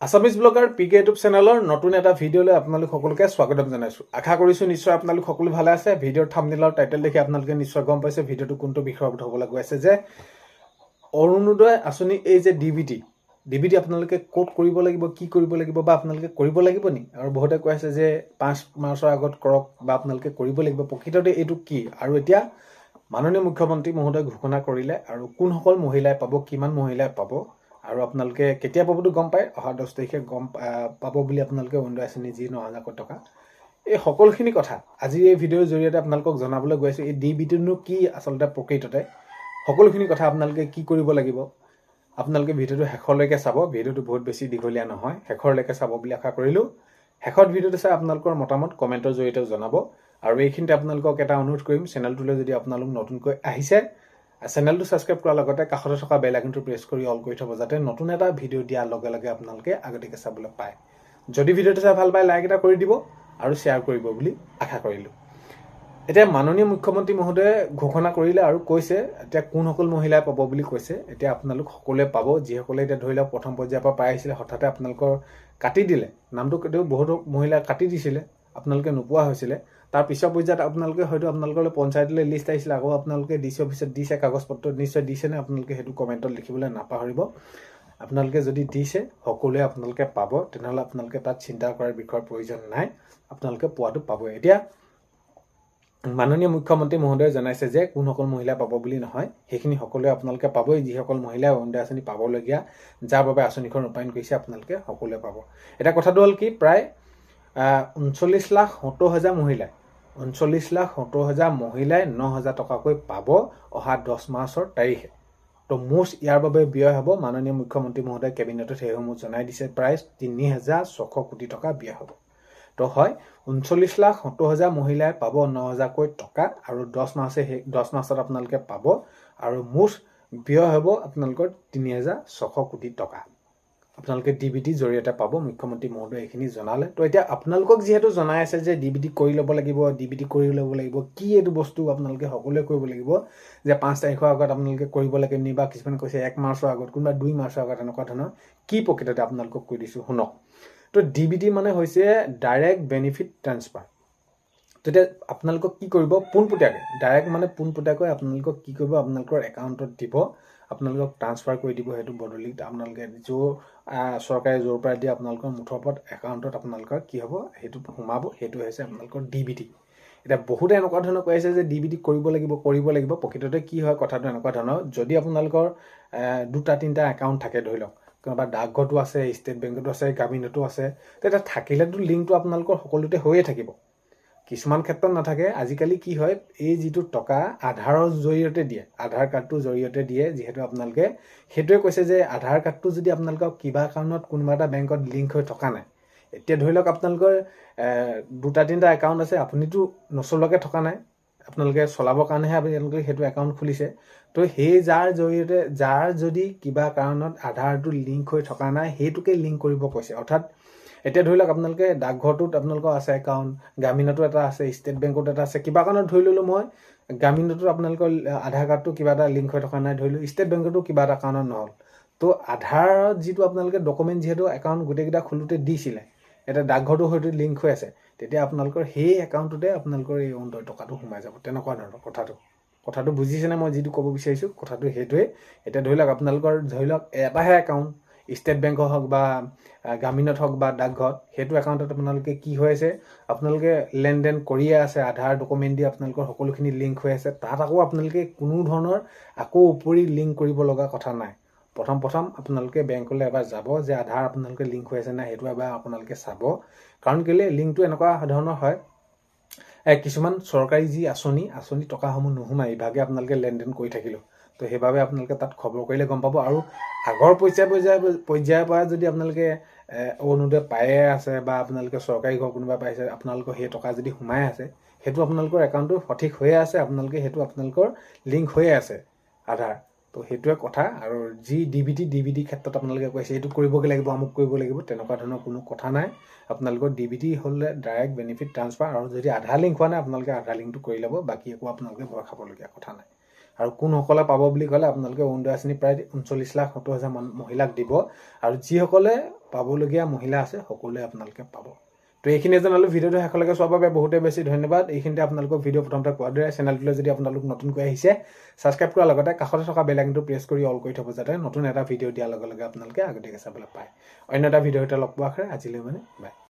Assamese blogger পিকে YouTube চেনেলৰ নতুন এটা ভিডিঅ'লৈ আপোনালোক সকলোকে স্বাগতম জনাইছোঁ। আশা কৰিছোঁ নিশ্চয় আপোনালোক সকলো ভালে আছে। ভিডিঅ'ৰ থাম্বনেইলৰ টাইটেল দেখি আপোনালোকে নিশ্চয় গম পাইছে ভিডিঅ'টো কোনটো বিষয়ৰ ওপৰত হ'বলৈ গৈ আছে। যে অৰুণোদয় আঁচনি এই যে ডিবিটি আপোনালোকে ক'ত কৰিব লাগিব, কি কৰিব লাগিব বা আপোনালোকে কৰিব লাগিব নি? আৰু বহুতে কৈ আছে যে 5 মাৰ্চৰ আগত কৰক বা আপোনালোকে কৰিব লাগিব। প্ৰকৃততে এইটো কি? আৰু এতিয়া মাননীয় মুখ্যমন্ত্ৰী মহোদয় ঘোষণা কৰিলে আৰু কোনসকল মহিলাই পাব, কিমান মহিলাই পাব আৰু আপোনালোকে কেতিয়া পাবতো গম পায়। অহা 10 তাৰিখে গম পাব বুলি আপোনালোকে অৰুণোদয় আঁচনি যি 9,000 টকা, এই সকলোখিনি কথা আজি এই ভিডিঅ'ৰ জৰিয়তে আপোনালোকক জনাবলৈ গৈ আছোঁ। এই ডিবিটিনো কি আচলতে প্ৰকৃততে সকলোখিনি কথা আপোনালোকে কি কৰিব লাগিব। আপোনালোকে ভিডিঅ'টো শেষলৈকে চাব। ভিডিঅ'টো বহুত বেছি দীঘলীয়া নহয়, শেষলৈকে চাব বুলি আশা কৰিলোঁ। শেষত ভিডিঅ'টো চাই আপোনালোকৰ মতামত কমেণ্টৰ জৰিয়তে জনাব। আৰু এইখিনিতে আপোনালোকক এটা অনুৰোধ কৰিম, চেনেলটোলৈ যদি আপোনালোক নতুনকৈ আহিছে, চেনেলটো ছাবস্ক্ৰাইব কৰাৰ লগতে কাষতে থকা বেল আইকনটো প্ৰেছ কৰি অল কৰি থ'ব, যাতে নতুন এটা ভিডিঅ' দিয়াৰ লগে লগে আপোনালোকে আগতীয়াকৈ চাবলৈ পায়। যদি ভিডিঅ'টো চাই ভাল পায় লাইক এটা কৰি দিব আৰু শ্বেয়াৰ কৰিব বুলি আশা কৰিলোঁ। এতিয়া মাননীয় মুখ্যমন্ত্ৰী মহোদয়ে ঘোষণা কৰিলে আৰু কৈছে এতিয়া কোনসকল মহিলাই পাব বুলি কৈছে। এতিয়া আপোনালোক সকলোৱে পাব, যিসকলে এতিয়া ধৰি লওক প্ৰথম পৰ্যায়ৰ পৰা পাই আহিছিলে, হঠাতে আপোনালোকৰ কাটি দিলে নামটো, কেতিয়াও বহুতো মহিলাই কাটি দিছিলে, আপোনালোকে নোপোৱা হৈছিলে। তাৰ পিছৰ পৰ্যায়ত আপোনালোকে হয়তো আপোনালোকৰ পঞ্চায়তলৈ লিষ্ট আহিছিলে, আকৌ আপোনালোকে ডিচি অফিচত দিছে কাগজ পত্ৰ, নিশ্চয় দিছেনে? আপোনালোকে সেইটো কমেণ্টত লিখিবলৈ নাপাহৰিব। আপোনালোকে যদি দিছে, সকলোৱে আপোনালোকে পাব, তেনেহ'লে আপোনালোকে তাত চিন্তা কৰাৰ বিষয়ৰ প্ৰয়োজন নাই, আপোনালোকে পোৱাটো পাবই। এতিয়া মাননীয় মুখ্যমন্ত্ৰী মহোদয়ে জনাইছে যে কোনসকল মহিলাই পাব বুলি নহয়, সেইখিনি সকলোৱে আপোনালোকে পাবই। যিসকল মহিলাই অৰুণোদয় আঁচনি পাবলগীয়া, যাৰ বাবে আঁচনিখন ৰূপায়ণ কৰিছে, আপোনালোকে সকলোৱে পাব। এতিয়া কথাটো হ'ল কি, প্ৰায় 39,70,000 মহিলাই 39,70,000 মহিলাই 9,000 টকাকৈ পাব অহা 10 মাৰ্চৰ তাৰিখে। তো মুঠ ইয়াৰ বাবে ব্যয় হ'ব, মাননীয় মুখ্যমন্ত্ৰী মহোদয় কেবিনেটত সেইসমূহ জনাই দিছে, প্ৰায় 3,600 কোটি টকা ব্যয় হ'ব। তো হয় 39,70,000 মহিলাই পাব 9,000কৈ টকা আৰু 10 মাৰ্চত আপোনালোকে পাব আৰু মুঠ ব্যয় হ'ব আপোনালোকৰ 3,600 কোটি টকা। আপোনালোকে ডিবিটিৰ জৰিয়তে পাব, মুখ্যমন্ত্ৰী মহোদয়ে এইখিনি জনালে। তো এতিয়া আপোনালোকক যিহেতু জনাই আছে যে ডিবিটি কৰি ল'ব লাগিব, কি এইটো বস্তু আপোনালোকে সকলোৱে কৰিব লাগিব, যে 5 তাৰিখৰ আগত আপোনালোকে কৰিব লাগিব নি, বা কিছুমানে কৈছে 1 মাৰ্চৰ আগত, কোনোবা 2 মাৰ্চৰ আগত, এনেকুৱা ধৰণৰ কি প্ৰকৃততে আপোনালোকক কৈ দিছোঁ শুনক। তো ডিবিটি মানে হৈছে ডাইৰেক্ট বেনিফিট ট্ৰান্সফাৰ। তেতিয়া আপোনালোকক কি কৰিব, পোনপটীয়াকৈ ডাইৰেক্ট মানে পোনপটীয়াকৈ আপোনালোকক কি কৰিব, আপোনালোকৰ একাউণ্টত দিব, আপোনালোকক ট্ৰান্সফাৰ কৰি দিব। সেইটো বদলি আপোনালোকে চৰকাৰে য'ৰ পৰা দিয়ে আপোনালোকৰ মুঠৰ ওপৰত একাউণ্টত আপোনালোকৰ কি হ'ব, সেইটো সোমাব। সেইটো হৈছে আপোনালোকৰ ডিবিটি। এতিয়া বহুতে এনেকুৱা ধৰণৰ কৈ আছে যে ডিবিটি কৰিব লাগিব। প্ৰকৃততে কি হয় কথাটো এনেকুৱা ধৰণৰ, যদি আপোনালোকৰ 2-3টা একাউণ্ট থাকে, ধৰি লওক কোনোবা ডাকঘৰতো আছে, ষ্টেট বেংকতো আছে, গ্ৰামীণতো আছে, তেতিয়া থাকিলেতো লিংকটো আপোনালোকৰ সকলোতে হৈয়ে থাকিব। কিছুমান ক্ষেত্ৰত নাথাকে। আজিকালি কি হয়, এই যিটো টকা আধাৰৰ জৰিয়তে দিয়ে, আধাৰ কাৰ্ডটোৰ জৰিয়তে দিয়ে, যিহেতু আপোনালোকে সেইটোৱে কৈছে যে আধাৰ কাৰ্ডটো যদি আপোনালোকক কিবা কাৰণত কোনোবা এটা বেংকত লিংক হৈ থকা নাই, এতিয়া ধৰি লওক আপোনালোকৰ 2-3টা একাউণ্ট আছে, আপুনিতো নচলোৱাকৈ থকা নাই, আপোনালোকে চলাবৰ কাৰণেহে আপোনালোকে সেইটো একাউণ্ট খুলিছে। তো সেই যাৰ যদি কিবা কাৰণত আধাৰটো লিংক হৈ থকা নাই, সেইটোকে লিংক কৰিব কৈছে। অৰ্থাৎ এতিয়া ধৰি লওক আপোনালোকে ডাকঘৰটোত আপোনালোকৰ আছে একাউণ্ট, গ্ৰামীণতো এটা আছে, ষ্টেট বেংকত এটা আছে, কিবা কাৰণত ধৰি ল'লোঁ মই গ্ৰামীণতো আপোনালোকৰ আধাৰ কাৰ্ডটো কিবা এটা লিংক হৈ থকা নাই, ধৰি ললোঁ ষ্টেট বেংকতো কিবা এটা কাৰণত নহ'ল। তো আধাৰত যিটো আপোনালোকে ডকুমেণ্ট, যিহেতু একাউণ্ট গোটেইকেইটা খোলোতে দিছিলে, এতিয়া ডাকঘৰটো হয়তো লিংক হৈ আছে, তেতিয়া আপোনালোকৰ সেই একাউণ্টটোতে আপোনালোকৰ এই অৰুণোদয় টকাটো সোমাই যাব। তেনেকুৱা ধৰণৰ কথাটো বুজিছেনে? মই যিটো ক'ব বিচাৰিছোঁ কথাটো সেইটোৱে। এতিয়া ধৰি লওক আপোনালোকৰ এটাহে একাউণ্ট, ষ্টেট বেংকৰ হওক বা গ্ৰামীণত হওক বা ডাকঘৰত, সেইটো একাউণ্টত আপোনালোকে কি হৈ আছে, আপোনালোকে লেনদেন কৰিয়ে আছে, আধাৰ ডকুমেণ্ট দি আপোনালোকৰ সকলোখিনি লিংক হৈ আছে। তাত আকৌ আপোনালোকে কোনো ধৰণৰ আকৌ উপৰি লিংক কৰিব লগা কথা নাই। প্ৰথম আপোনালোকে বেংকলৈ এবাৰ যাব, যে আধাৰ আপোনালোকে লিংক হৈ আছে নাই, সেইটো এবাৰ আপোনালোকে চাব। কাৰণ কেলৈ লিংকটো এনেকুৱা ধৰণৰ হয়, কিছুমান চৰকাৰী যি আঁচনি টকাসমূহ নোসোমায়, ইভাগে আপোনালোকে লেনদেন কৰি থাকিলোঁ। তো সেইবাবে আপোনালোকে তাত খবৰ কৰিলে গম পাব। আৰু আগৰ পৰ্যায়ৰ পৰা যদি আপোনালোকে অৰুণোদয় পায়ে আছে, বা আপোনালোকে চৰকাৰী ঘৰ কোনোবা পাইছে, আপোনালোকৰ সেই টকা যদি সোমাই আছে, সেইটো আপোনালোকৰ একাউণ্টটো সঠিক হৈয়ে আছে, সেইটো আপোনালোকৰ লিংক হৈয়ে আছে আধাৰ। তো সেইটোৱে কথা। আৰু যি ডিবিটি ক্ষেত্ৰত আপোনালোকে কৈছে এইটো কৰিবগৈ লাগিব, আমুক কৰিব লাগিব, তেনেকুৱা ধৰণৰ কোনো কথা নাই। আপোনালোকৰ ডিবিটি হ'লে ডাইৰেক্ট বেনিফিট ট্ৰান্সফাৰ, আৰু যদি আধাৰ লিংক হোৱা নাই, আপোনালোকে আধাৰ লিংকটো কৰি ল'ব, বাকী একো আপোনালোকে ভয় খাবলগীয়া কথা নাই। আৰু কোনসকলে পাব বুলি ক'লে, আপোনালোকে অৰুণোদয় আঁচনি প্ৰায় 39,70,000 মহিলাক দিব, আৰু যিসকলে পাবলগীয়া মহিলা আছে সকলোৱে আপোনালোকে পাব তো এইখিনি জনালো ভিডিঅ'টো শেষলৈকে চোৱাৰ বাবে বহুতে বেছি ধন্যবাদ এইখিনিতে আপোনালোকক ভিডিঅ' প্ৰথমতে কোৱাৰ দৰে চেনেলটোলৈ যদি আপোনালোক নতুনকৈ আহিছে ছাবস্ক্ৰাইব কৰাৰ লগতে কাষতে থকা বেল আইকনটো প্ৰেছ কৰি অল কৰি থব যাতে নতুন এটা ভিডিঅ' দিয়াৰ লগে লগে আপোনালোকে আগতীয়াকৈ চাবলৈ পায় অন্য এটা ভিডিঅ'তে লগ পোৱাৰ আশাৰে আজিলৈ বাই